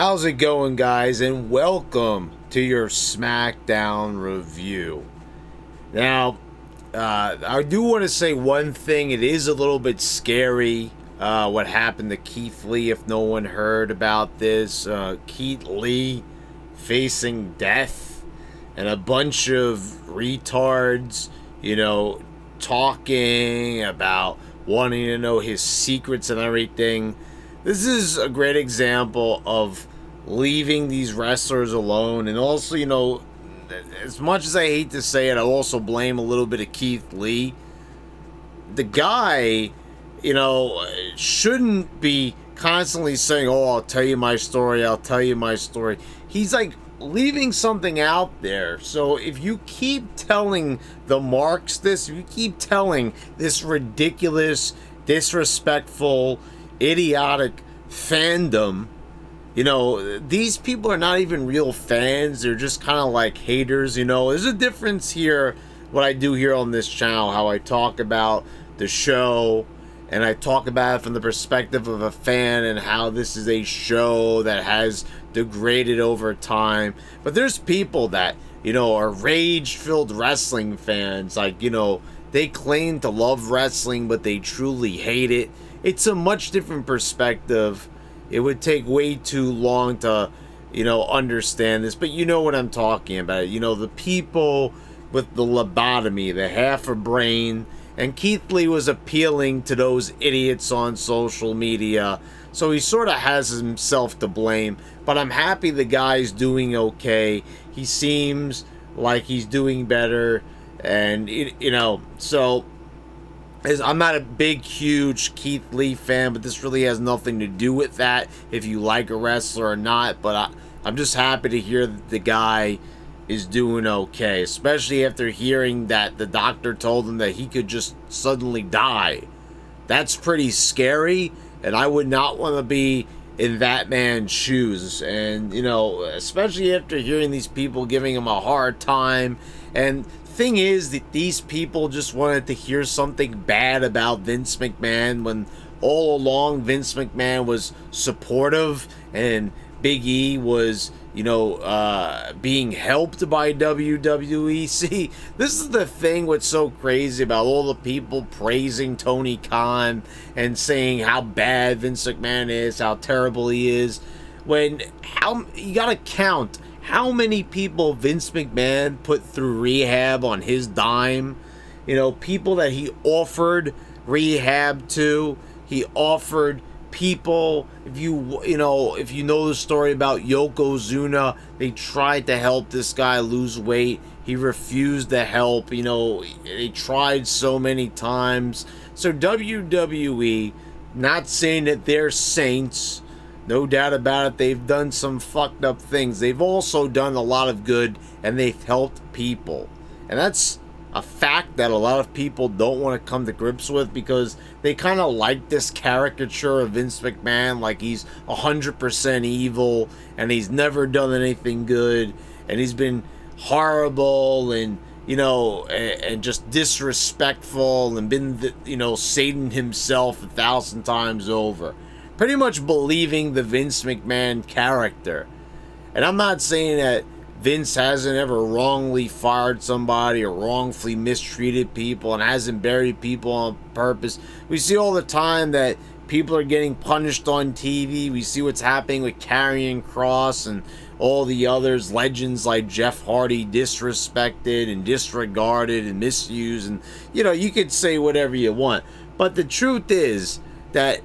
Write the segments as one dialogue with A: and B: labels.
A: How's it going, guys? And welcome to your Smackdown review. Now, I do want to say one thing. It is a little bit scary what happened to Keith Lee, if no one heard about this. Keith Lee facing death and a bunch of retards, talking about wanting to know his secrets and everything. This is a great example of leaving these wrestlers alone. And also, as much as I hate to say it, I also blame a little bit of Keith Lee. The guy, shouldn't be constantly saying, "Oh, I'll tell you my story, I'll tell you my story." He's like leaving something out there. So if you keep telling the marks this, if you keep telling this ridiculous, disrespectful, idiotic fandom, these people are not even real fans. They're just kind of like haters. There's a difference here, what I do here on this channel, how I talk about the show, and I talk about it from the perspective of a fan and how this is a show that has degraded over time. But there's people that, are rage-filled wrestling fans. Like, they claim to love wrestling, but they truly hate it. It's a much different perspective. It would take way too long to, understand this. But you know what I'm talking about. The people with the lobotomy, the half a brain. And Keith Lee was appealing to those idiots on social media. So he sort of has himself to blame. But I'm happy the guy's doing okay. He seems like he's doing better. And, so I'm not a big, huge Keith Lee fan, but this really has nothing to do with that, if you like a wrestler or not. But I'm just happy to hear that the guy is doing okay, especially after hearing that the doctor told him that he could just suddenly die. That's pretty scary, and I would not want to be in that man's shoes. And, especially after hearing these people giving him a hard time. And thing is that these people just wanted to hear something bad about Vince McMahon, when all along Vince McMahon was supportive and Big E was, being helped by WWE. See, this is the thing what's so crazy about all the people praising Tony Khan and saying how bad Vince McMahon is, how terrible he is, when you gotta count how many people Vince McMahon put through rehab on his dime. People that he offered rehab to. He offered people, if you know the story about Yokozuna, they tried to help this guy lose weight. He refused to help. They tried so many times. So WWE, not saying that they're saints, no doubt about it, they've done some fucked up things. They've also done a lot of good, and they've helped people. And that's a fact that a lot of people don't want to come to grips with, because they kind of like this caricature of Vince McMahon, like he's 100% evil, and he's never done anything good, and he's been horrible, and and just disrespectful, and been Satan himself 1,000 times over. Pretty much believing the Vince McMahon character. And I'm not saying that Vince hasn't ever wrongly fired somebody or wrongfully mistreated people and hasn't buried people on purpose. We see all the time that people are getting punished on TV. We see what's happening with Karrion Kross and all the others, legends like Jeff Hardy, disrespected and disregarded and misused. And, you could say whatever you want. But the truth is that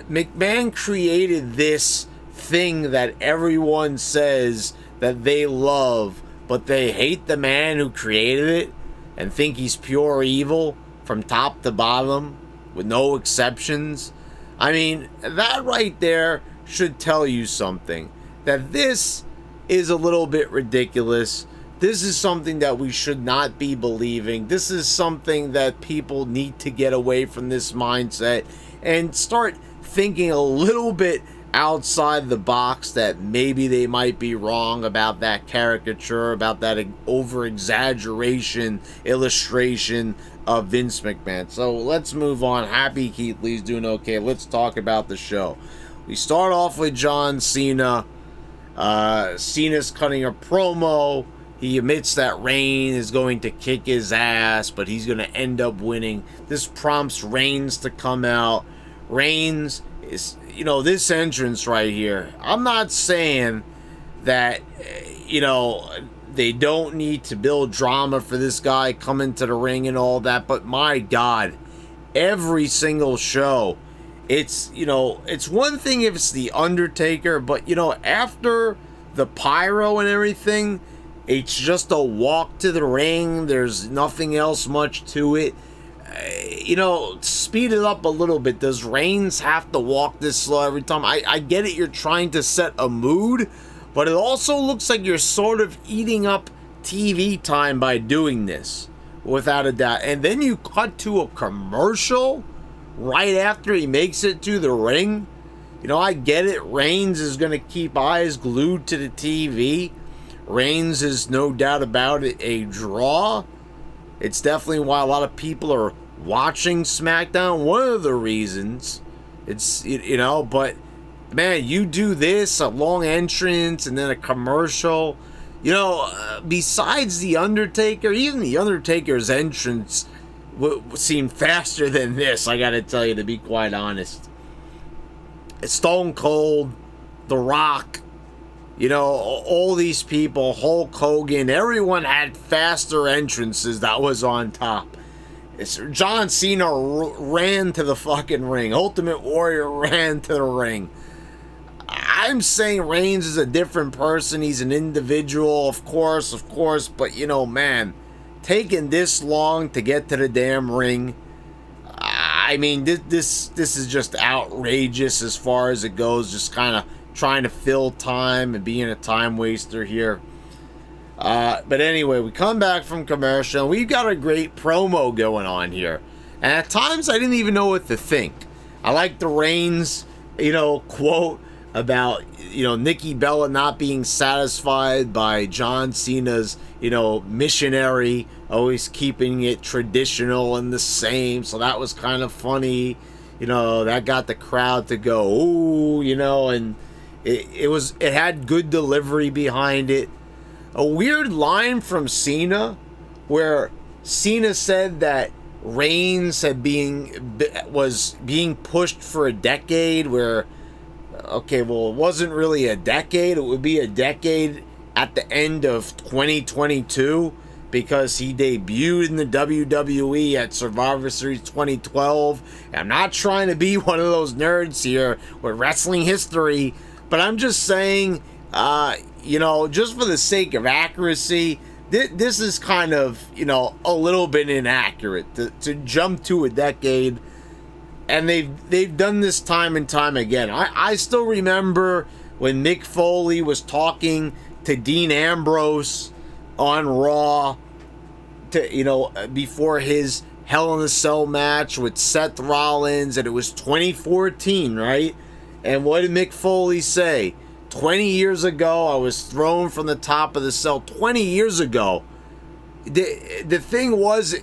A: McMahon created this thing that everyone says that they love, but they hate the man who created it and think he's pure evil from top to bottom with no exceptions. I mean, that right there should tell you something, that this is a little bit ridiculous. This is something that we should not be believing. This is something that people need to get away from, this mindset, and start thinking a little bit outside the box, that maybe they might be wrong about that caricature, about that over-exaggeration illustration of Vince McMahon. So let's move on. Happy Keith Lee's doing okay. Let's talk about the show. We start off with John Cena Cena's cutting a promo. He admits that Reigns is going to kick his ass, but he's going to end up winning. This prompts Reigns to come out. Reigns is, this entrance right here. I'm not saying that, they don't need to build drama for this guy coming to the ring and all that, but my God, every single show, it's one thing if it's The Undertaker, but after the pyro and everything, it's just a walk to the ring. There's nothing else much to it. Speed it up a little bit. Does Reigns have to walk this slow every time? I get it, you're trying to set a mood, but it also looks like you're sort of eating up TV time by doing this, without a doubt. And then you cut to a commercial right after he makes it to the ring. I get it. Reigns is going to keep eyes glued to the TV. Reigns is, no doubt about it, a draw. It's definitely why a lot of people are watching SmackDown. One of the reasons. It's, but man, you do this, a long entrance and then a commercial. Besides The Undertaker, even The Undertaker's entrance seemed faster than this, I gotta tell you, to be quite honest. Stone Cold, The Rock, all these people, Hulk Hogan, everyone had faster entrances that was on top. John Cena ran to the fucking ring. Ultimate Warrior ran to the ring. I'm saying Reigns is a different person. He's an individual, of course, but man, taking this long to get to the damn ring, I mean, this is just outrageous as far as it goes. Just kind of trying to fill time and being a time waster here. But anyway, we come back from commercial. We've got a great promo going on here. And at times, I didn't even know what to think. I like the Reigns, quote about, Nikki Bella not being satisfied by John Cena's, missionary, always keeping it traditional and the same. So that was kind of funny. That got the crowd to go, ooh, and it had good delivery behind it. A weird line from Cena where Cena said that Reigns was being pushed for a decade, where, okay, well, it wasn't really a decade. It would be a decade at the end of 2022 because he debuted in the WWE at Survivor Series 2012. I'm not trying to be one of those nerds here with wrestling history, but I'm just saying, just for the sake of accuracy, this is kind of, a little bit inaccurate to jump to a decade. And they've done this time and time again. I still remember when Mick Foley was talking to Dean Ambrose on Raw, before his Hell in a Cell match with Seth Rollins, and it was 2014, right? And what did Mick Foley say? 20 years ago, I was thrown from the top of the cell. 20 years ago. The thing was,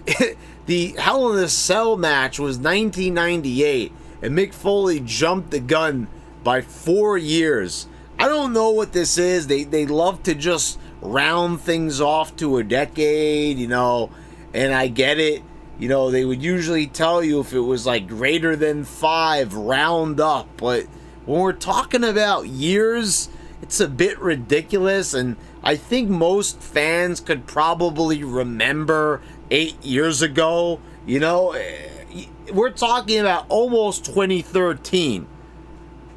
A: the Hell in a Cell match was 1998, and Mick Foley jumped the gun by 4 years. I don't know what this is. They love to just round things off to a decade, and I get it. They would usually tell you if it was like greater than 5, round up, but when we're talking about years, it's a bit ridiculous, and I think most fans could probably remember 8 years ago. We're talking about almost 2013,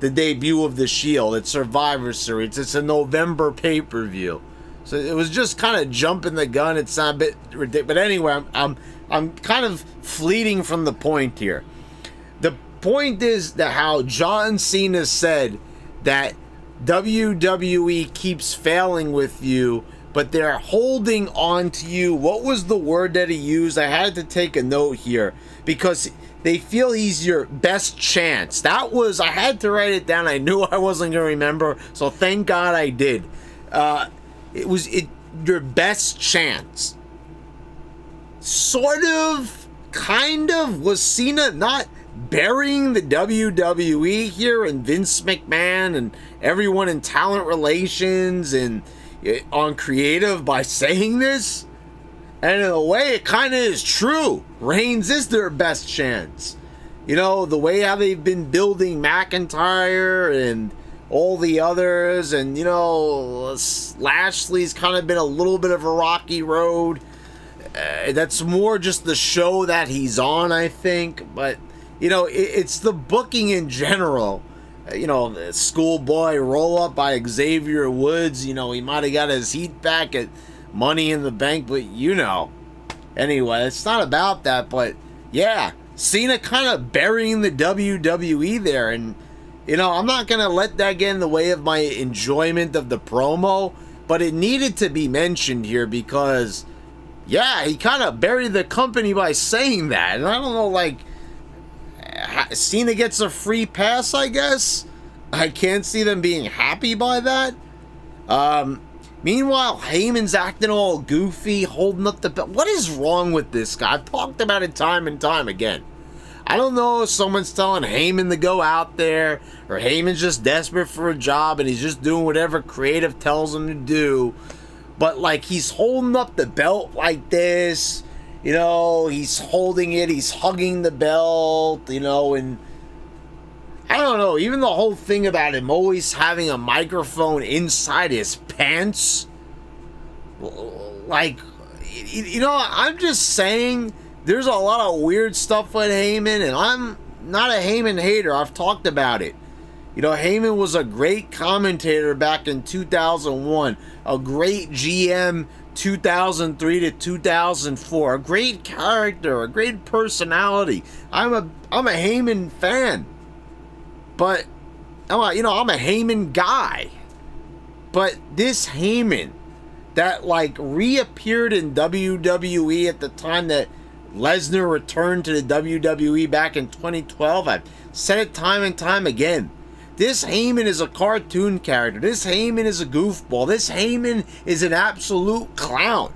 A: the debut of the Shield at Survivor Series. It's a November pay-per-view, so it was just kind of jumping the gun. It's not a bit ridiculous, but anyway, I'm kind of fleeting from the point here. The point is that how John Cena said that WWE keeps failing with you, but they're holding on to you. What was the word that he used? I had to take a note here because they feel he's your best chance. I had to write it down. I knew I wasn't going to remember, so thank God I did. It was your best chance. Sort of, kind of. Was Cena not burying the WWE here and Vince McMahon and everyone in talent relations and on creative by saying this. And in a way, it kind of is true. Reigns is their best chance. You know, the way how they've been building McIntyre and all the others, and, you know, Lashley's kind of been a little bit of a rocky road. That's more just the show that he's on, I think. But, you know, it's the booking in general. You know, the schoolboy roll-up by Xavier Woods. You know, he might have got his heat back at Money in the Bank, but you know. Anyway, it's not about that, but yeah, Cena kind of burying the WWE there, and you know, I'm not going to let that get in the way of my enjoyment of the promo, but it needed to be mentioned here because, yeah, he kind of buried the company by saying that, and I don't know, like, Cena gets a free pass, I guess? I can't see them being happy by that. Meanwhile, Heyman's acting all goofy, holding up the belt. What is wrong with this guy? I've talked about it time and time again. I don't know if someone's telling Heyman to go out there, or Heyman's just desperate for a job and he's just doing whatever creative tells him to do. But, like, he's holding up the belt like this. You know, he's holding it, he's hugging the belt, you know, and I don't know, even the whole thing about him always having a microphone inside his pants. Like, you know, I'm just saying, there's a lot of weird stuff with Heyman, and I'm not a Heyman hater. I've talked about it. You know, Heyman was a great commentator back in 2001, a great GM 2003 to 2004, a great character, a great personality. I'm a Heyman fan. But, you know, I'm a Heyman guy. But this Heyman that, like, reappeared in WWE at the time that Lesnar returned to the WWE back in 2012, I've said it time and time again. This Heyman is a cartoon character. This Heyman is a goofball. This Heyman is an absolute clown.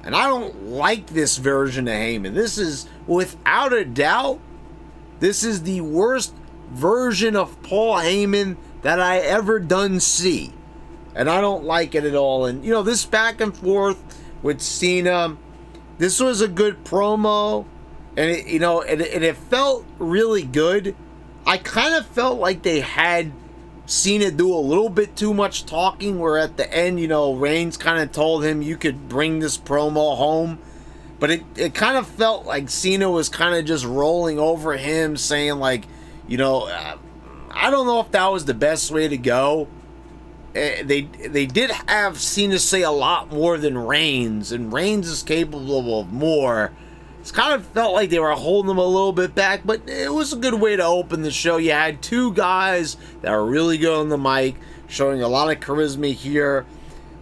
A: And I don't like this version of Heyman. This is, without a doubt, this is the worst version of Paul Heyman that I ever done see, and I don't like it at all. And you know, this back and forth with Cena, this was a good promo, and it, you know, it felt really good. I kind of felt like they had Cena do a little bit too much talking, where at the end, you know, Reigns kind of told him you could bring this promo home. But it kind of felt like Cena was kind of just rolling over him, saying like, you know, I don't know if that was the best way to go. They did have Cena say a lot more than Reigns, and Reigns is capable of more. It's kind of felt like they were holding him a little bit back, but it was a good way to open the show. You had two guys that were really good on the mic, showing a lot of charisma here.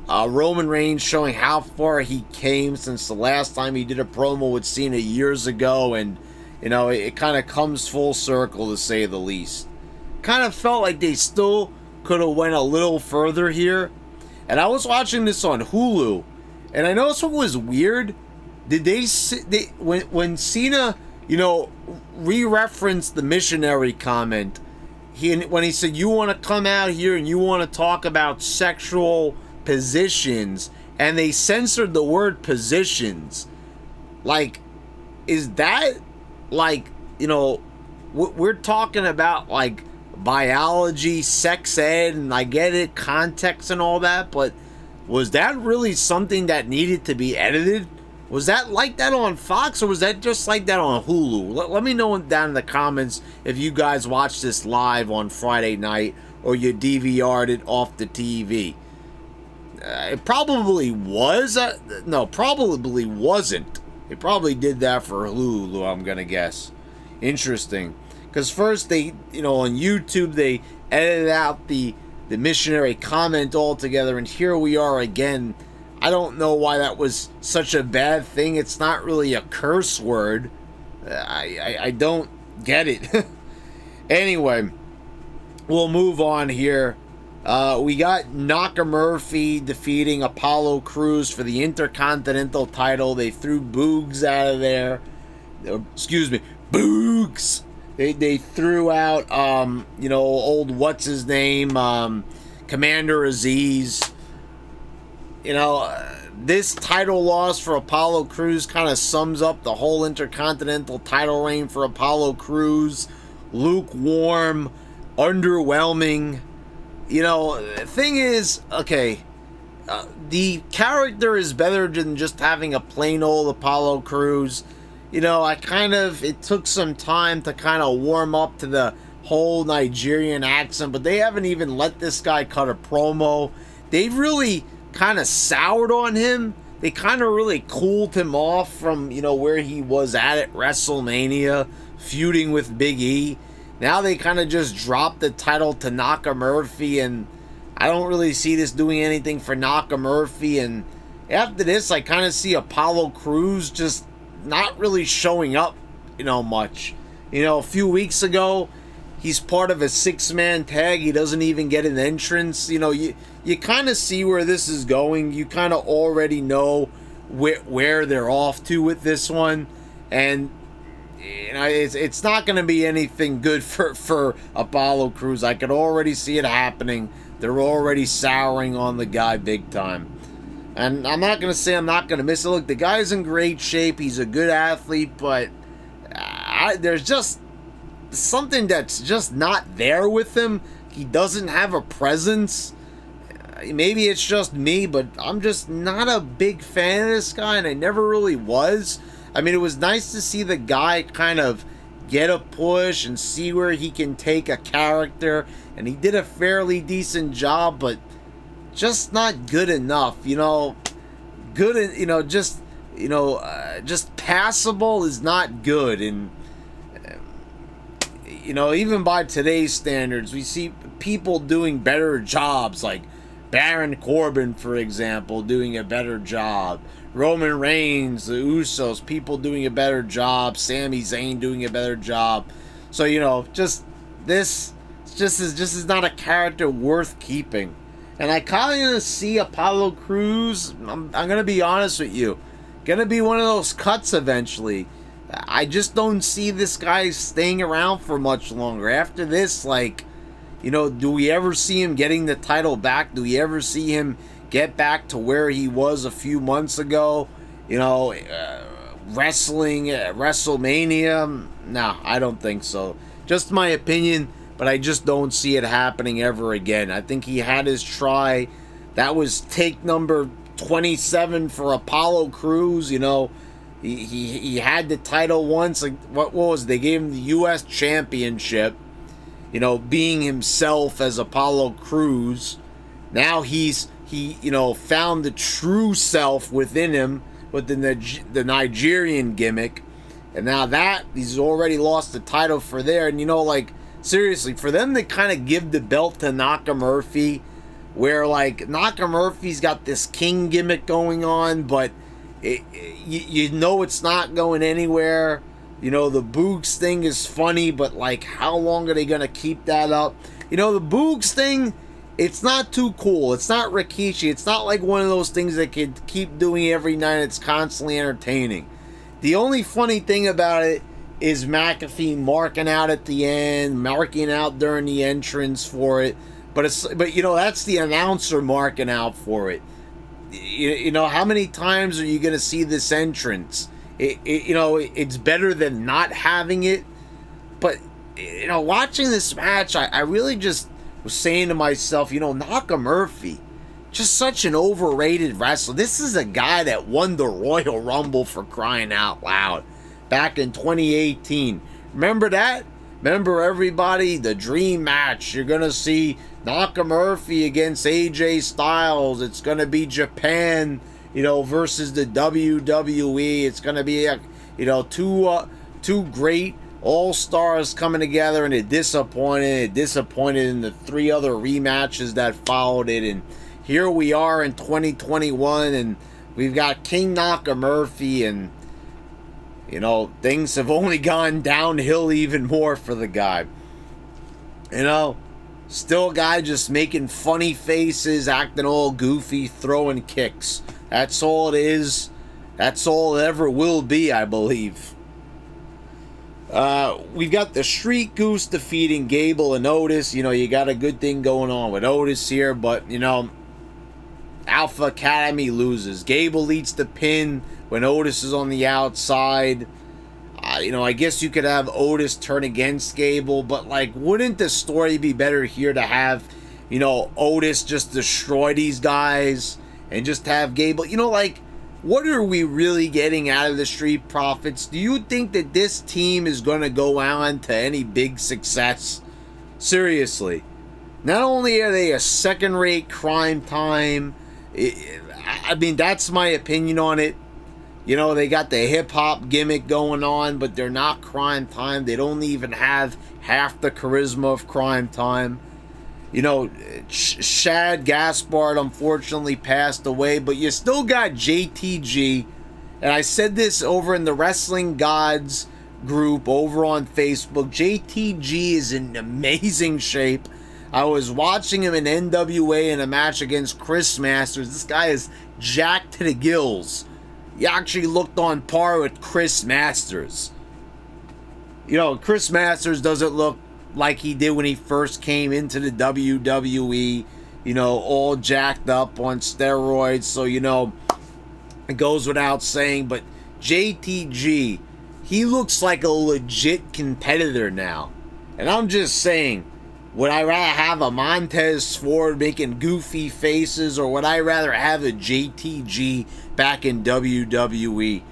A: Roman Reigns showing how far he came since the last time he did a promo with Cena years ago, and you know, it kind of comes full circle, to say the least. Kind of felt like they still could have went a little further here. And I was watching this on Hulu, and I noticed what was weird. Did when Cena, you know, re-referenced the missionary comment, when he said, you want to come out here and you want to talk about sexual positions, and they censored the word positions. Like, is that, like, you know, we're talking about, like, biology, sex ed, and I get it, context and all that, but was that really something that needed to be edited? Was that like that on Fox, or was that just like that on Hulu? Let me know down in the comments if you guys watched this live on Friday night, or you DVR'd it off the TV. It probably was. No, probably wasn't. They probably did that for Hulu, I'm going to guess. Interesting. Because first they, you know, on YouTube, they edited out the missionary comment altogether, and here we are again. I don't know why that was such a bad thing. It's not really a curse word. I don't get it. Anyway, we'll move on here. We got Nakamura defeating Apollo Crews for the Intercontinental title. They threw Boogs out of there. Excuse me, Boogs They threw out, old what's his name, Commander Aziz. This title loss for Apollo Crews kind of sums up the whole Intercontinental title reign for Apollo Crews. Lukewarm, underwhelming. The thing is, okay, the character is better than just having a plain old Apollo Crews. It took some time to kind of warm up to the whole Nigerian accent, but they haven't even let this guy cut a promo. They've really kind of soured on him. They kind of really cooled him off from, where he was at WrestleMania, feuding with Big E. Now they kind of just dropped the title to Nakamurphy, and I don't really see this doing anything for Nakamurphy. And after this, I kind of see Apollo Crews just not really showing up, much. A few weeks ago, he's part of a 6-man tag. He doesn't even get an entrance. You kind of see where this is going. You kind of already know where they're off to with this one. And it's not going to be anything good for Apollo Crews. I could already see it happening. They're already souring on the guy big time. And I'm not going to say I'm not going to miss it. Look, the guy's in great shape. He's a good athlete, but there's just something that's just not there with him. He doesn't have a presence. Maybe it's just me, but I'm just not a big fan of this guy, and I never really was. I mean, it was nice to see the guy kind of get a push and see where he can take a character, and he did a fairly decent job, but just not good enough. Just passable is not good. And even by today's standards, we see people doing better jobs, like Baron Corbin, for example, doing a better job. Roman Reigns, the Usos, people doing a better job. Sami Zayn doing a better job. So, this is not a character worth keeping. And I kind of see Apollo Crews, I'm going to be honest with you, going to be one of those cuts eventually. I just don't see this guy staying around for much longer. After this, do we ever see him getting the title back? Do we ever see him get back to where he was a few months ago? Wrestling at WrestleMania? No, I don't think so. Just my opinion, but I just don't see it happening ever again. I think he had his try. That was take number 27 for Apollo Crews. He had the title once. What was it? They gave him the U.S. Championship. Being himself as Apollo Crews. Now he found the true self within him, within the Nigerian gimmick, and now that he's already lost the title for there. And seriously, for them to kind of give the belt to Nakamurphy, where Nakamurphy's got this king gimmick going on, but it's not going anywhere. The Boogs thing is funny, but how long are they gonna keep that up? The Boogs thing, it's not too cool. It's not Rikishi. It's not like one of those things that could keep doing every night. It's constantly entertaining. The only funny thing about it is McAfee marking out at the end, marking out during the entrance for it. But that's the announcer marking out for it. How many times are you going to see this entrance? It's better than not having it. But watching this match, I really just was saying to myself, Nakamurphy, just such an overrated wrestler. This is a guy that won the Royal Rumble, for crying out loud, back in 2018. Remember that? Remember, everybody, the dream match. You're going to see Nakamurphy against AJ Styles. It's going to be Japan, versus the WWE. It's going to be, two great all-stars coming together, and it disappointed. It disappointed in the 3 other rematches that followed it. And here we are in 2021, and we've got King Nakamurphy, and things have only gone downhill even more for the guy. Still a guy just making funny faces, acting all goofy, throwing kicks. That's all it is. That's all it ever will be, I believe. We've got the Street Goose defeating Gable and Otis. You know, you got a good thing going on with Otis here, but, you know, Alpha Academy loses. Gable leads the pin when Otis is on the outside. You know, I guess you could have Otis turn against Gable, but, like, wouldn't the story be better here to have, you know, Otis just destroy these guys and just have Gable, you know, like, what are we really getting out of the Street Profits? Do you think that this team is going to go on to any big success? Seriously. Not only are they a second-rate Crime Time, I mean, that's my opinion on it. You know, they got the hip-hop gimmick going on, but they're not Crime Time. They don't even have half the charisma of Crime Time. You know, Shad Gaspard unfortunately passed away, but you still got JTG. And I said this over in the Wrestling Gods group over on Facebook. JTG is in amazing shape. I was watching him in NWA in a match against Chris Masters. This guy is jacked to the gills. He actually looked on par with Chris Masters. You know, Chris Masters doesn't look like he did when he first came into the WWE, you know, all jacked up on steroids. So, you know, it goes without saying, but JTG, he looks like a legit competitor now. And I'm just saying, would I rather have a Montez Ford making goofy faces, or would I rather have a JTG back in WWE?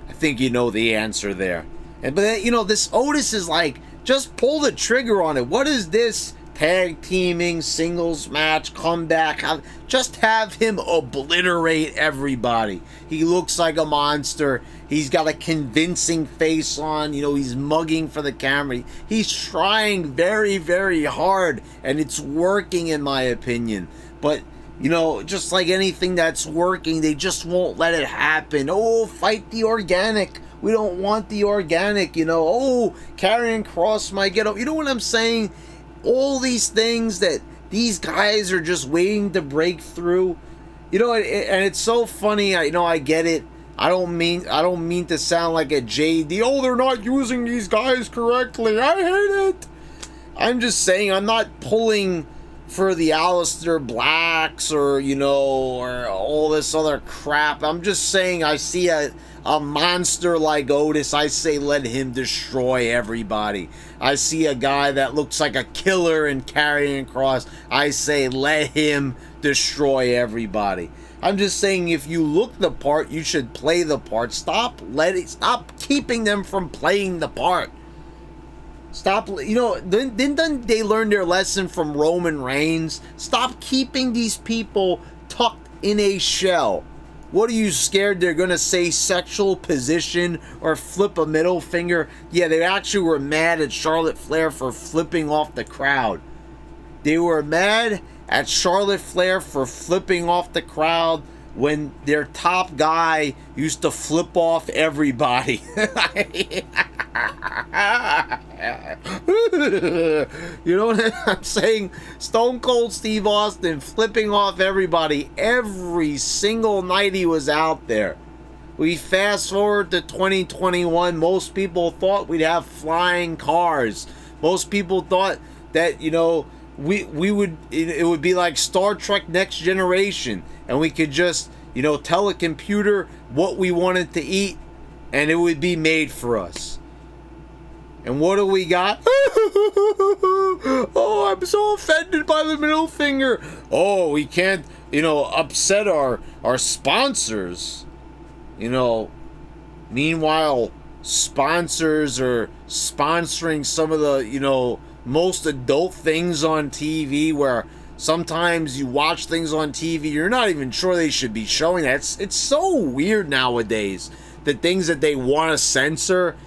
A: I think you know the answer there. But, you know, this Otis is like, just pull the trigger on it. What is this tag teaming, singles match, comeback? Just have him obliterate everybody. He looks like a monster. He's got a convincing face on. You know, he's mugging for the camera. He's trying very, very hard, and it's working in my opinion. But, you know, just like anything that's working, they just won't let it happen. Oh, fight the organic. We don't want the organic, you know. Oh, Karrion Kross might get up. You know what I'm saying? All these things that these guys are just waiting to break through. You know, and it's so funny. You know, I get it. I don't mean to sound like a JD. Oh, they're not using these guys correctly. I hate it. I'm just saying, I'm not pulling for the Aleister Blacks or, you know, or all this other crap. I'm just saying, I see a monster like Otis. I say let him destroy everybody. I see a guy that looks like a killer in Karrion Kross. I say let him destroy everybody. I'm just saying, if you look the part, you should play the part. Stop keeping them from playing the part. Stop, you know, didn't they learn their lesson from Roman Reigns? Stop keeping these people tucked in a shell. What are you scared they're going to say sexual position or flip a middle finger? Yeah, they actually were mad at Charlotte Flair for flipping off the crowd. They were mad at Charlotte Flair for flipping off the crowd when their top guy used to flip off everybody. You know what I'm saying? Stone Cold Steve Austin flipping off everybody every single night he was out there. We fast forward to 2021. Most people thought we'd have flying cars. Most people thought that, you know, it would be like Star Trek Next Generation, and we could just, you know, tell a computer what we wanted to eat and it would be made for us. And what do we got? Oh, I'm so offended by the middle finger. Oh, we can't, you know, upset our sponsors. You know, meanwhile, sponsors are sponsoring some of the, you know, most adult things on TV, where sometimes you watch things on TV, you're not even sure they should be showing that. It's so weird nowadays, the things that they want to censor.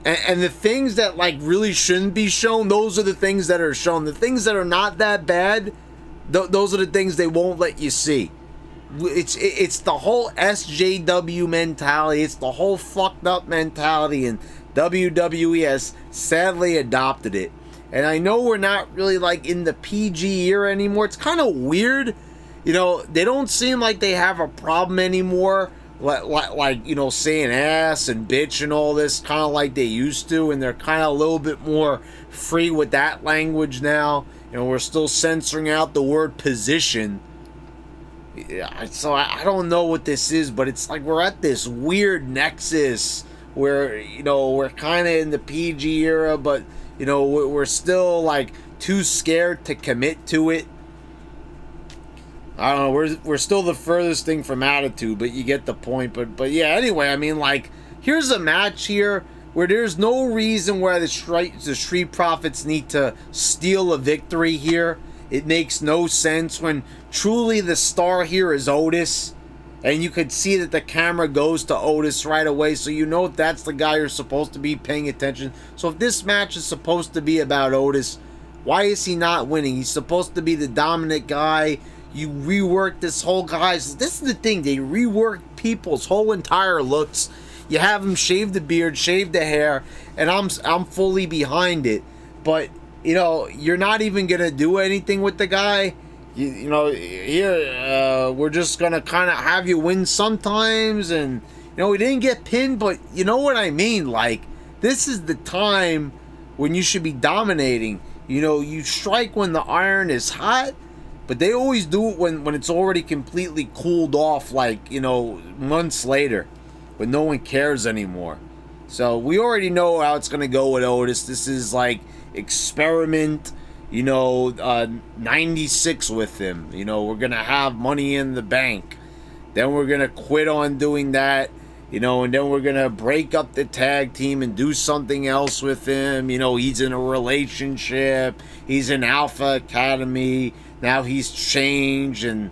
A: And the things that, like, really shouldn't be shown, those are the things that are shown. The things that are not that bad, those are the things they won't let you see. It's the whole SJW mentality. It's the whole fucked up mentality, and WWE has sadly adopted it. And I know we're not really, like, in the PG era anymore. It's kind of weird. You know, they don't seem like they have a problem anymore like you know, saying ass and bitch and all this, kind of like they used to, and they're kind of a little bit more free with that language now. You know, we're still censoring out the word position. Yeah, so I don't know what this is, but it's like we're at this weird nexus where, you know, we're kind of in the PG era, but, you know, we're still like too scared to commit to it. I don't know, we're still the furthest thing from attitude, but you get the point. But yeah, anyway, I mean, like, here's a match here where there's no reason why the Street Profits need to steal a victory here. It makes no sense when truly the star here is Otis. And you could see that the camera goes to Otis right away, so you know that's the guy you're supposed to be paying attention. So if this match is supposed to be about Otis, why is he not winning? He's supposed to be the dominant guy. You rework this whole guy's... This is the thing, they rework people's whole entire looks. You have him shave the beard, shave the hair, and I'm fully behind it. But, you know, you're not even going to do anything with the guy. You know, here, we're just going to kind of have you win sometimes. And, you know, we didn't get pinned, but you know what I mean? Like, this is the time when you should be dominating. You know, you strike when the iron is hot, but they always do it when it's already completely cooled off, like, you know, months later, when no one cares anymore. So we already know how it's going to go with Otis. This is like experiment, you know, 96 with him. You know, we're going to have Money in the Bank. Then we're going to quit on doing that, you know, and then we're going to break up the tag team and do something else with him. You know, he's in a relationship. He's in Alpha Academy. Now he's changed. And,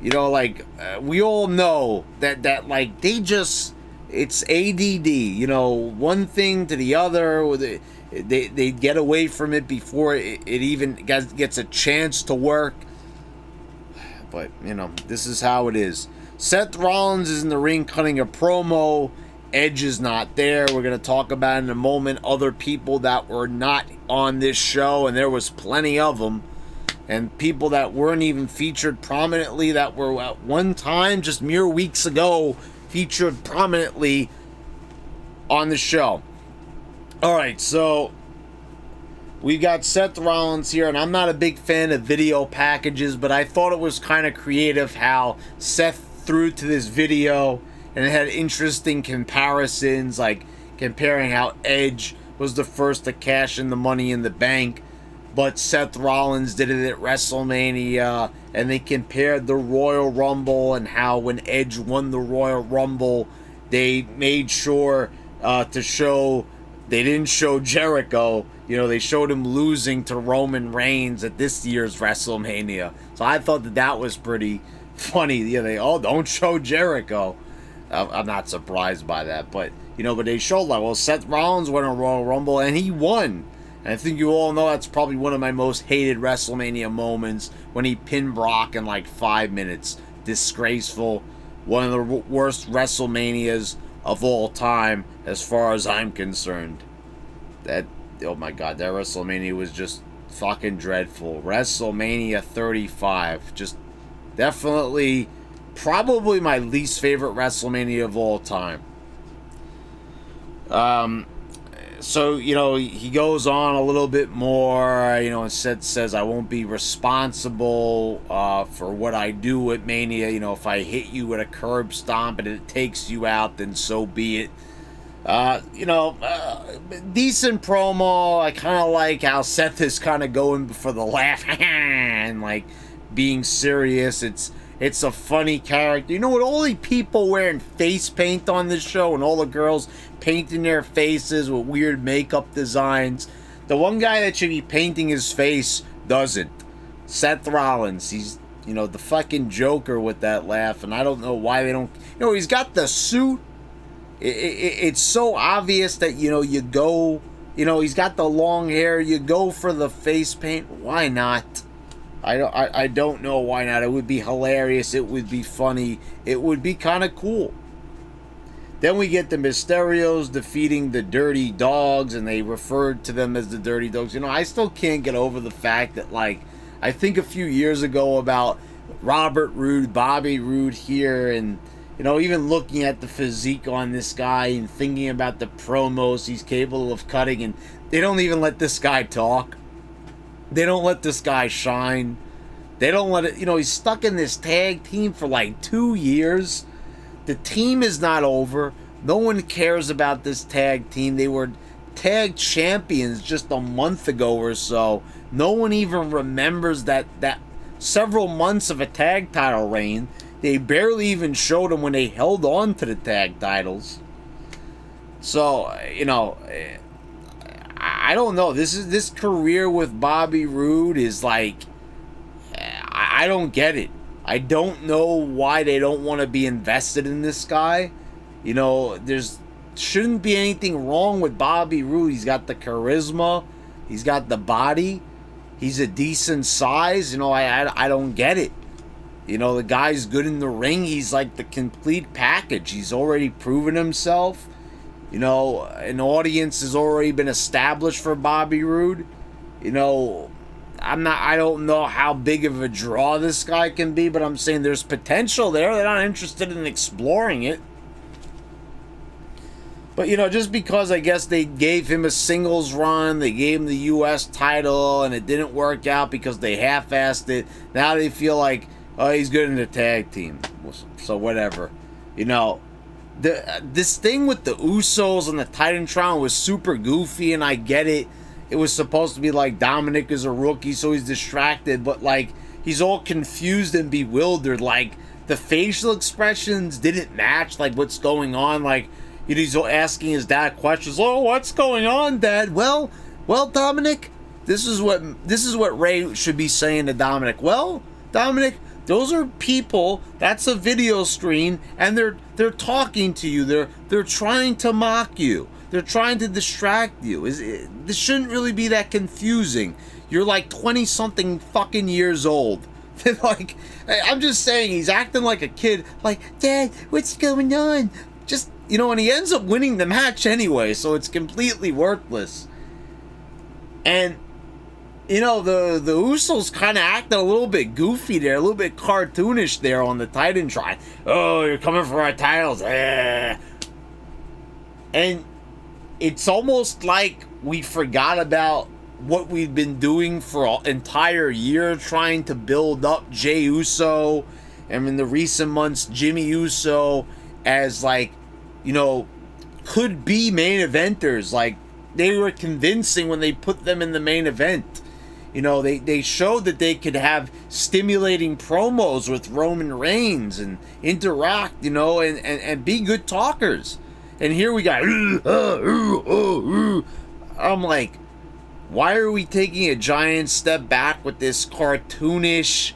A: you know, like, we all know that like, they just, it's ADD, you know, one thing to the other. They get away from it before it even gets a chance to work. But, you know, this is how it is. Seth Rollins is in the ring cutting a promo. Edge is not there. We're going to talk about in a moment other people that were not on this show, and there was plenty of them. And people that weren't even featured prominently, that were at one time, just mere weeks ago, featured prominently on the show. Alright, so we got Seth Rollins here, and I'm not a big fan of video packages, but I thought it was kind of creative how Seth threw to this video, and it had interesting comparisons, like comparing how Edge was the first to cash in the Money in the Bank, but Seth Rollins did it at WrestleMania, and they compared the Royal Rumble and how when Edge won the Royal Rumble, they made sure to show... They didn't show Jericho. You know, they showed him losing to Roman Reigns at this year's WrestleMania. So I thought that was pretty funny. Yeah, don't show Jericho. I'm not surprised by that. But, you know, but they showed, like, well, Seth Rollins won a Royal Rumble, and he won. And I think you all know that's probably one of my most hated WrestleMania moments, when he pinned Brock in, like, 5 minutes. Disgraceful. One of the worst WrestleManias of all time, as far as I'm concerned. That, oh my god, that WrestleMania was just fucking dreadful. WrestleMania 35, just definitely, probably my least favorite WrestleMania of all time. So, you know, he goes on a little bit more, you know, and says, I won't be responsible for what I do at Mania. You know, if I hit you with a curb stomp and it takes you out, then so be it. You know, decent promo. I kind of like how Seth is kind of going for the laugh and, like, being serious. It's a funny character. You know, with all the people wearing face paint on this show and all the girls painting their faces with weird makeup designs, the one guy that should be painting his face doesn't. Seth Rollins. He's, you know, the fucking Joker with that laugh, and I don't know why they don't... You know, he's got the suit. It's so obvious that, you know, you go... You know, he's got the long hair. You go for the face paint. Why not? I don't know why not. It would be hilarious. It would be funny. It would be kind of cool. Then we get the Mysterios defeating the Dirty Dogs, and they referred to them as the Dirty Dogs. You know, I still can't get over the fact that, like, I think a few years ago about Robert Roode, Bobby Roode here, and, You know, even looking at the physique on this guy and thinking about the promos he's capable of cutting, and they don't even let this guy talk. They don't let this guy shine. They don't let it, you know, he's stuck in this tag team for like 2 years. The team is not over. No one cares about this tag team. They were tag champions just a month ago or so. No one even remembers that several months of a tag title reign. They barely even showed them when they held on to the tag titles. So, you know, I don't know. This career with Bobby Roode is like, I don't get it. I don't know why they don't want to be invested in this guy. You know, shouldn't be anything wrong with Bobby Roode. He's got the charisma. He's got the body. He's a decent size. You know, I don't get it. You know, the guy's good in the ring. He's like the complete package. He's already proven himself. You know, an audience has already been established for Bobby Roode. You know, I don't know how big of a draw this guy can be, but I'm saying there's potential there. They're not interested in exploring it. But, you know, just because I guess they gave him a singles run, they gave him the U.S. title, and it didn't work out because they half-assed it, now they feel like, oh, he's good in the tag team. So whatever. You know, this thing with the Usos and the Titantron was super goofy, and I get it. It was supposed to be like Dominic is a rookie, so he's distracted, but like he's all confused and bewildered. Like the facial expressions didn't match like what's going on. Like, you know, he's asking his dad questions. Oh, what's going on, Dad? Well, Dominic, this is what Ray should be saying to Dominic. Well, Dominic, those are people. That's a video screen, and they're talking to you. They're trying to mock you. They're trying to distract you. This shouldn't really be that confusing. You're like 20-something fucking years old. Like, I'm just saying, he's acting like a kid. Like, Dad, what's going on? Just, you know, and he ends up winning the match anyway, so it's completely worthless. And, you know, the Usos kind of acted a little bit goofy there, a little bit cartoonish there on the Titantron. Oh, you're coming for our titles. And it's almost like we forgot about what we've been doing for an entire year, trying to build up Jey Uso, and in the recent months, Jimmy Uso, as like, you know, could be main eventers. Like, they were convincing when they put them in the main event. You know, they showed that they could have stimulating promos with Roman Reigns and interact, you know, and be good talkers. And here we got, I'm like, why are we taking a giant step back with this cartoonish,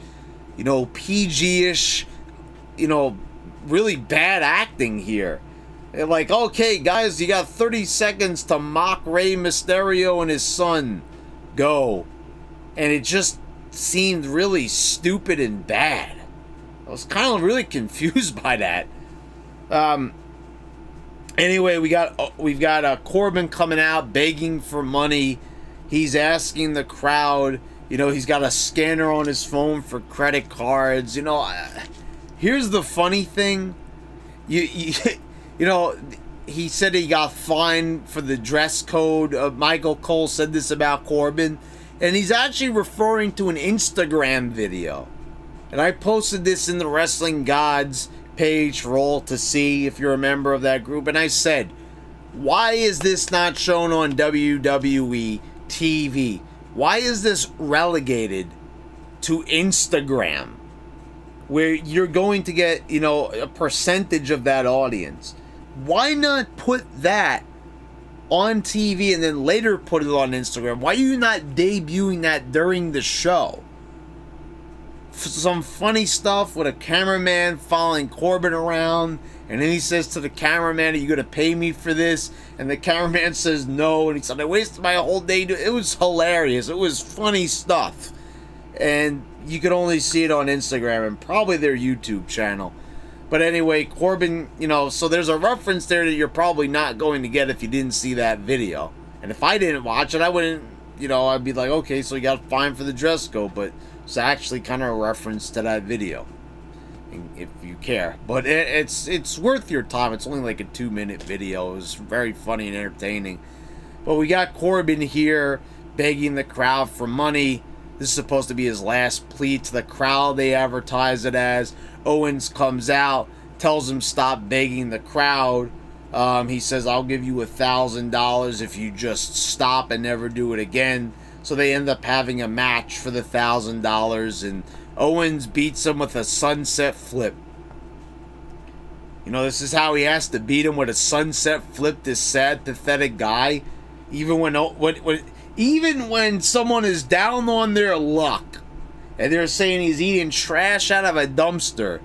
A: you know, PG-ish, you know, really bad acting here? They're like, okay, guys, you got 30 seconds to mock Rey Mysterio and his son. Go. And it just seemed really stupid and bad. I was kind of really confused by that. Anyway, we've got Corbin coming out begging for money. He's asking the crowd. You know, he's got a scanner on his phone for credit cards. You know, here's the funny thing. You know, he said he got fined for the dress code. Michael Cole said this about Corbin, and he's actually referring to an Instagram video. And I posted this in the Wrestling Gods page for all to see if you're a member of that group, and I said, why is this not shown on WWE TV? Why is this relegated to Instagram, where you're going to get, you know, a percentage of that audience? Why not put that on TV and then later put it on Instagram? Why are you not debuting that during the show? Some funny stuff with a cameraman following Corbin around, and then he says to the cameraman, are you going to pay me for this? And the cameraman says no, and he said, I wasted my whole day. It was hilarious. It was funny stuff. And you could only see it on Instagram and probably their YouTube channel. But anyway, Corbin, you know, so there's a reference there that you're probably not going to get if you didn't see that video. And if I didn't watch it, I wouldn't, you know, I'd be like, okay, so you got fined for the dress code, but it's actually kind of a reference to that video. if you care. But it's worth your time. It's only like a 2-minute video. It was very funny and entertaining. But we got Corbin here begging the crowd for money. This is supposed to be his last plea to the crowd, they advertise it as. Owens comes out, tells him stop begging the crowd. He says, I'll give you $1,000 if you just stop and never do it again. So they end up having a match for the $1,000, and Owens beats him with a sunset flip. You know, this is how he has to beat him, with a sunset flip, this sad, pathetic guy. Even when someone is down on their luck and they're saying he's eating trash out of a dumpster,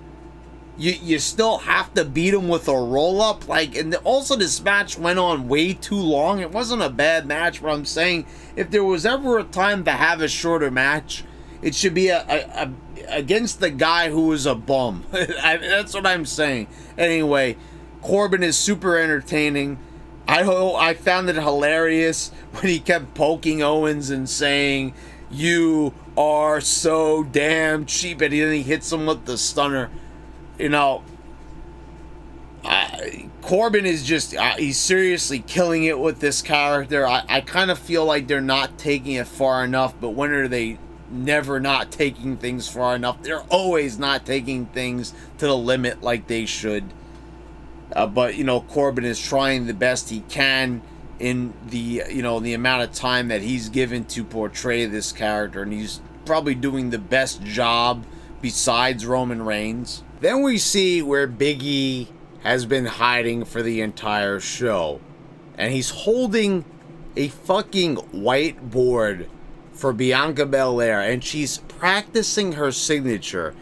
A: you still have to beat him with a roll-up. Like, and also this match went on way too long. It wasn't a bad match, but I'm saying if there was ever a time to have a shorter match, it should be against the guy who was a bum. That's what I'm saying. Anyway, Corbin is super entertaining. I found it hilarious when he kept poking Owens and saying, "You are so damn cheap," and then he hits him with the stunner. You know, Corbin is just, he's seriously killing it with this character. I kind of feel like they're not taking it far enough, but when are they never not taking things far enough? They're always not taking things to the limit like they should. But, you know, Corbin is trying the best he can in the, you know, the amount of time that he's given to portray this character, and he's probably doing the best job besides Roman Reigns. Then we see where Big E has been hiding for the entire show, and he's holding a fucking whiteboard for Bianca Belair, and she's practicing her signature.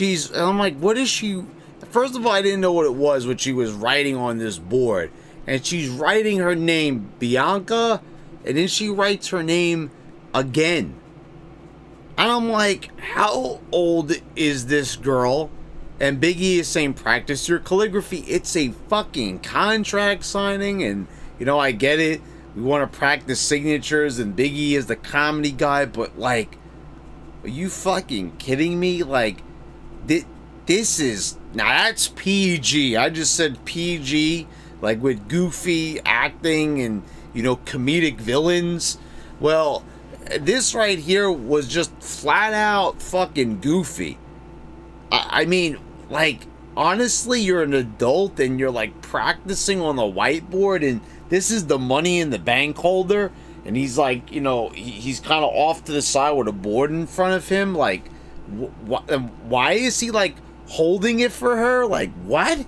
A: And I'm like, what is she? First of all, I didn't know what it was when she was writing on this board. And she's writing her name, Bianca, and then she writes her name again. And I'm like, how old is this girl? And Big E is saying, practice your calligraphy. It's a fucking contract signing, and, you know, I get it. We want to practice signatures, and Big E is the comedy guy, but, like, are you fucking kidding me? Like, this is... Now that's PG. I just said PG, like with goofy acting and, you know, comedic villains. Well, this right here was just flat out fucking goofy. I mean, like, honestly, you're an adult and you're like practicing on the whiteboard, and this is the Money in the Bank holder, and he's like, you know, he's kind of off to the side with a board in front of him. Like, why is he like holding it for her? Like, what?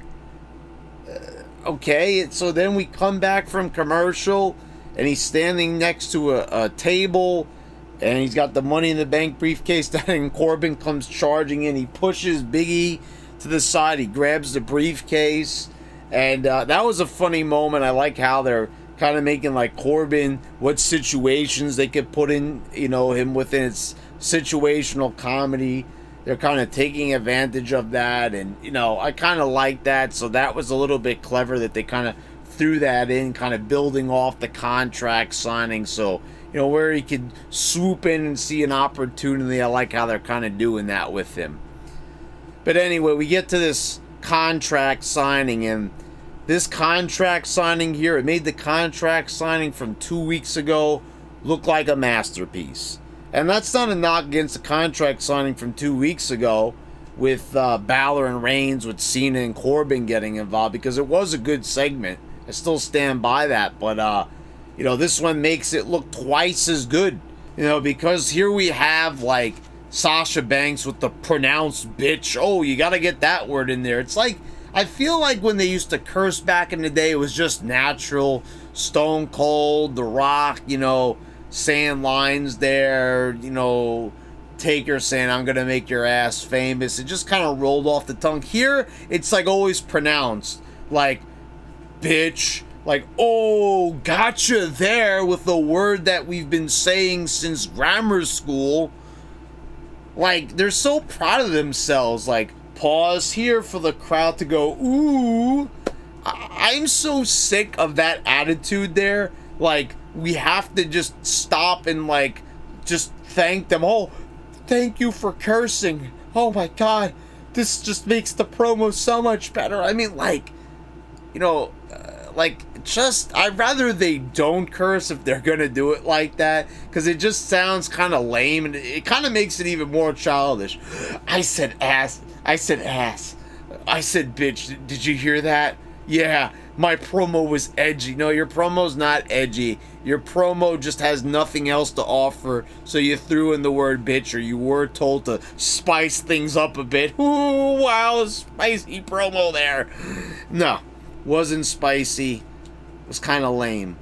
A: Okay, so then we come back from commercial, and he's standing next to a table, and he's got the Money in the Bank briefcase down, and Corbin comes charging in. He pushes Big E to the side. He grabs the briefcase, and that was a funny moment. I like how they're kind of making, like, Corbin, what situations they could put in, you know, him within. Its situational comedy. They're kind of taking advantage of that, and, you know, I kind of like that. So that was a little bit clever that they kind of threw that in, kind of building off the contract signing. So, you know, where he could swoop in and see an opportunity. I like how they're kind of doing that with him. But anyway, we get to this contract signing, and this contract signing here, it made the contract signing from 2 weeks ago look like a masterpiece. And that's not a knock against the contract signing from 2 weeks ago with Balor and Reigns, with Cena and Corbin getting involved, because it was a good segment. I still stand by that. But, you know, this one makes it look twice as good. You know, because here we have, like, Sasha Banks with the pronounced bitch. Oh, you got to get that word in there. It's like, I feel like when they used to curse back in the day, it was just natural. Stone Cold, The Rock, you know, saying lines there, you know, Taker saying, I'm gonna make your ass famous. It just kind of rolled off the tongue. Here, it's like always pronounced, like, bitch, like, oh, gotcha there, with the word that we've been saying since grammar school. Like, they're so proud of themselves. Like, pause here for the crowd to go, ooh. I'm so sick of that attitude there. Like, we have to just stop and, like, just thank them. Oh, thank you for cursing. Oh my God, this just makes the promo so much better. I mean, like, you know, just, I'd rather they don't curse if they're gonna do it like that, because it just sounds kind of lame, and it kind of makes it even more childish. I said ass. I said ass. I said bitch. Did you hear that? Yeah, my promo was edgy. No, your promo's not edgy. Your promo just has nothing else to offer, so you threw in the word bitch, or you were told to spice things up a bit. Ooh, wow, spicy promo there. No, wasn't spicy. It was kind of lame.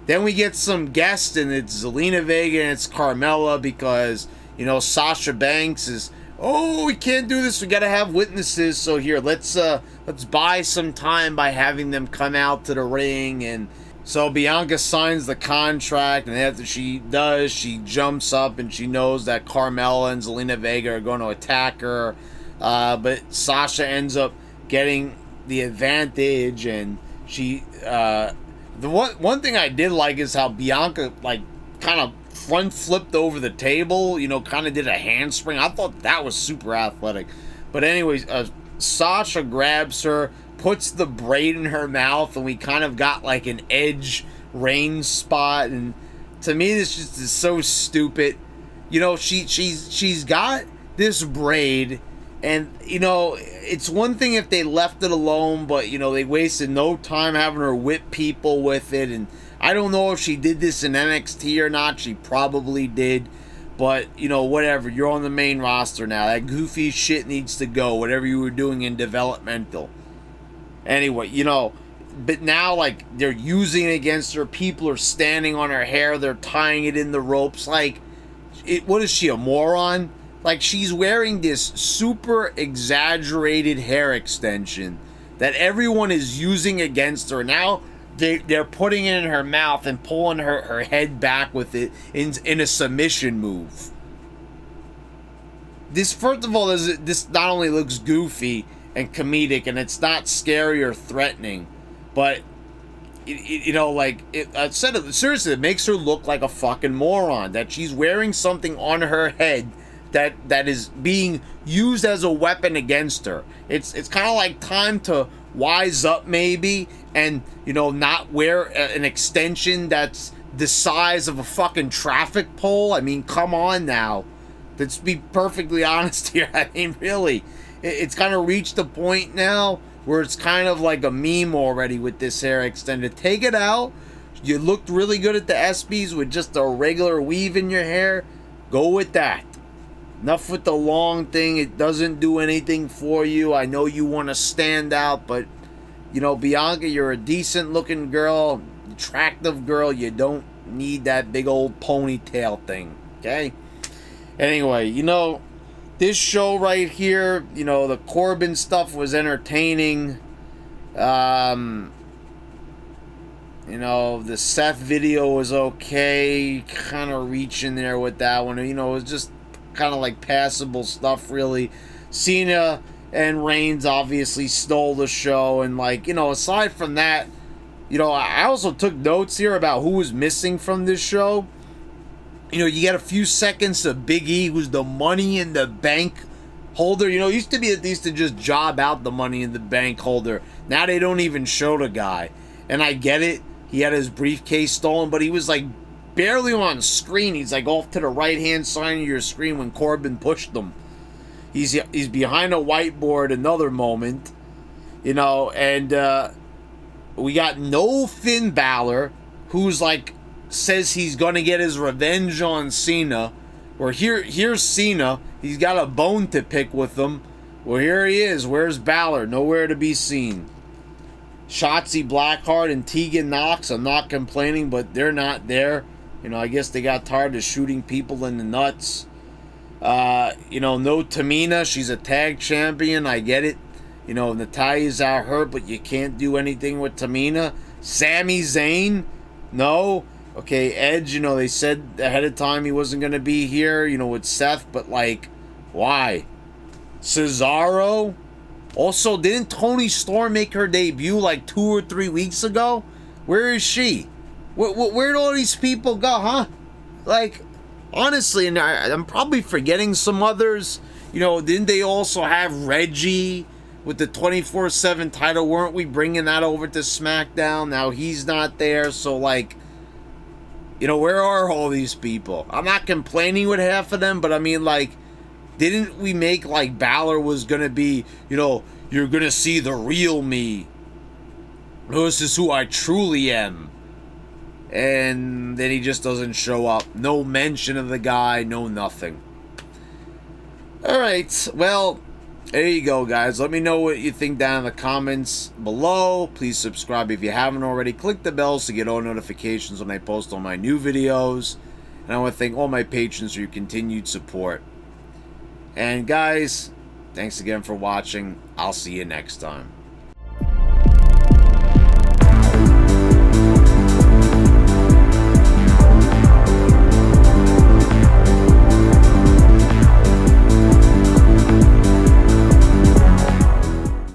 A: Then we get some guests, and it's Zelina Vega and it's Carmella, because, you know, Sasha Banks is, oh, we can't do this, we gotta have witnesses, so here, let's buy some time by having them come out to the ring. And so Bianca signs the contract, and after she does, she jumps up and she knows that Carmella and Zelina Vega are going to attack her, but Sasha ends up getting the advantage. And she the one thing I did like is how Bianca, like, kind of front flipped over the table, you know, kind of did a handspring. I thought that was super athletic. But anyways, Sasha grabs her, puts the braid in her mouth, and we kind of got like an Edge Reigns spot. And to me, this just is so stupid. You know, she's got this braid, and, you know, it's one thing if they left it alone, but, you know, they wasted no time having her whip people with it. And I don't know if she did this in NXT or not. She probably did. But, you know, whatever. You're on the main roster now. That goofy shit needs to go. Whatever you were doing in developmental. Anyway, you know, but now, like, they're using it against her. People are standing on her hair. They're tying it in the ropes. Like, what is she, a moron? Like, she's wearing this super exaggerated hair extension that everyone is using against her. Now they're putting it in her mouth and pulling her head back with it in a submission move. This, first of all, this not only looks goofy and comedic, and it's not scary or threatening, but you know, like, seriously, it makes her look like a fucking moron, that she's wearing something on her head that is being used as a weapon against her. It's kind of like time to wise up, maybe, and, you know, not wear an extension that's the size of a fucking traffic pole. I mean, come on now. Let's be perfectly honest here. I mean, really, it's kind of reached the point now where it's kind of like a meme already with this hair extended. Take it out. You looked really good at the ESPYs with just a regular weave in your hair. Go with that. Enough with the long thing. It doesn't do anything for you. I know you want to stand out, but, you know, Bianca, you're a decent looking girl, attractive girl. You don't need that big old ponytail thing, okay? Anyway, you know, this show right here, you know, the Corbin stuff was entertaining. You know, the Seth video was okay. Kind of reaching there with that one. You know, it was just kind of like passable stuff, really. Cena and Reigns obviously stole the show, and, like, you know, aside from that, you know, I also took notes here about who was missing from this show. You know, you get a few seconds of Big E, who's the Money in the Bank holder. You know, it used to be that they used to just job out the Money in the Bank holder. Now they don't even show the guy, and I get it. He had his briefcase stolen, but he was, like, barely on screen. He's, like, off to the right-hand side of your screen when Corbin pushed him. He's behind a whiteboard another moment, you know, and we got no Finn Balor, who's, like, says he's gonna get his revenge on Cena. Or here's Cena. He's got a bone to pick with him. Well, here he is. Where's Balor? Nowhere to be seen. Shotzi Blackheart and Tegan Nox, I'm not complaining, but they're not there. You know, I guess they got tired of shooting people in the nuts. You know, no Tamina. She's a tag champion. I get it. You know, Natalia's out hurt, but you can't do anything with Tamina. Sami Zayn? No. Okay, Edge, you know, they said ahead of time he wasn't going to be here, you know, with Seth, but, like, why? Cesaro? Also, didn't Toni Storm make her debut like 2 or 3 weeks ago? Where is she? Where'd all these people go, huh? Like, honestly, and I'm probably forgetting some others. You know, didn't they also have Reggie with the 24/7 title? Weren't we bringing that over to SmackDown? Now he's not there, so like, you know, where are all these people? I'm not complaining with half of them, but I mean, like, didn't we make like Balor was gonna be, you know, you're gonna see the real me. This is who I truly am. And then he just doesn't show up. No mention of the guy, no nothing. Alright, well, there you go, guys. Let me know what you think down in the comments below. Please subscribe if you haven't already. Click the bell to get all notifications when I post all my new videos. And I want to thank all my patrons for your continued support. And guys, thanks again for watching. I'll see you next time.